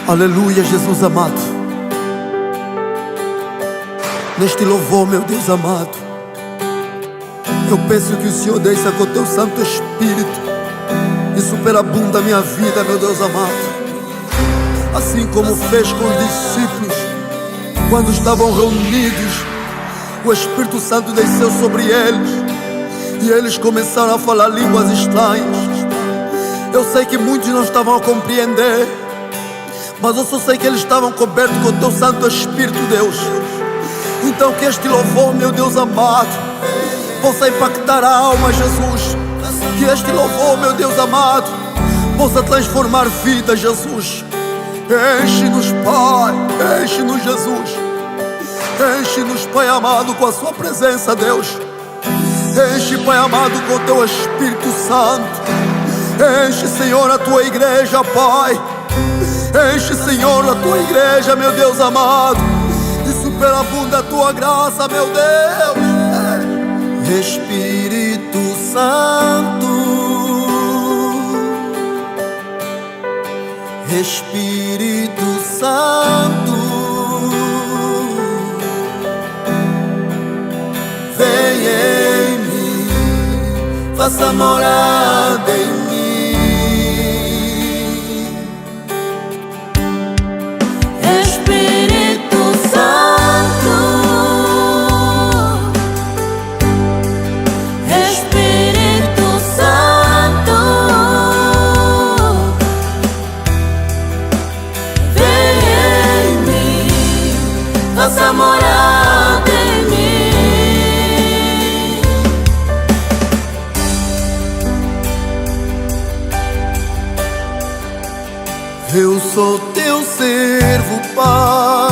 Aleluia, Jesus amado. Neste louvor, meu Deus amado, eu peço que o Senhor desça com o teu Santo Espírito e superabunda a minha vida, meu Deus amado. Assim como fez com os discípulos quando estavam reunidos, o Espírito Santo desceu sobre eles e eles começaram a falar línguas estranhas. Eu sei que muitos não estavam a compreender, mas eu só sei que eles estavam cobertos com o teu Santo Espírito, Deus. Então que este louvor, meu Deus amado, possa impactar a alma, Jesus. Que este louvor, meu Deus amado, possa transformar vidas, Jesus. Enche-nos, Pai, enche-nos, Jesus. Enche-nos, Pai amado, com a sua presença, Deus. Enche, Pai amado, com o teu Espírito Santo. Enche, Senhor, a tua igreja, Pai. Enche, Senhor, a tua igreja, meu Deus amado, e superabunda a tua graça, meu Deus. Espírito Santo, Espírito Santo, vem em mim, faça morada em mim. Faça morada em mim. Eu sou teu servo, Pai.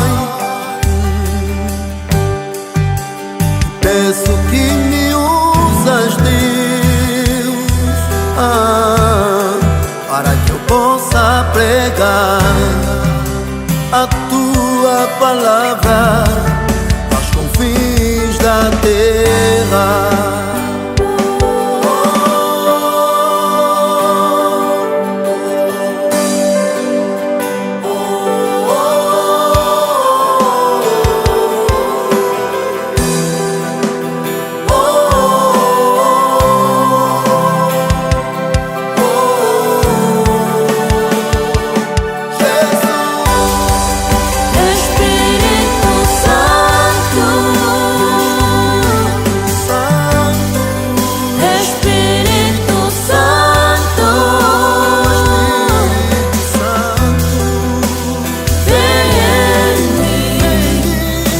Peço que me usas, Deus, para que eu possa pregar a tua palavra aos confins da terra.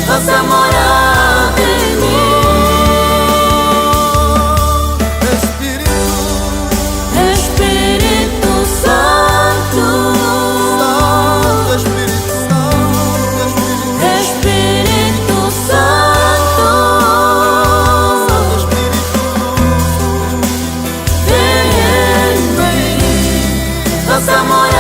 Faça morada em mim. Espírito Santo, Espírito Santo, vem em mim, faça morada.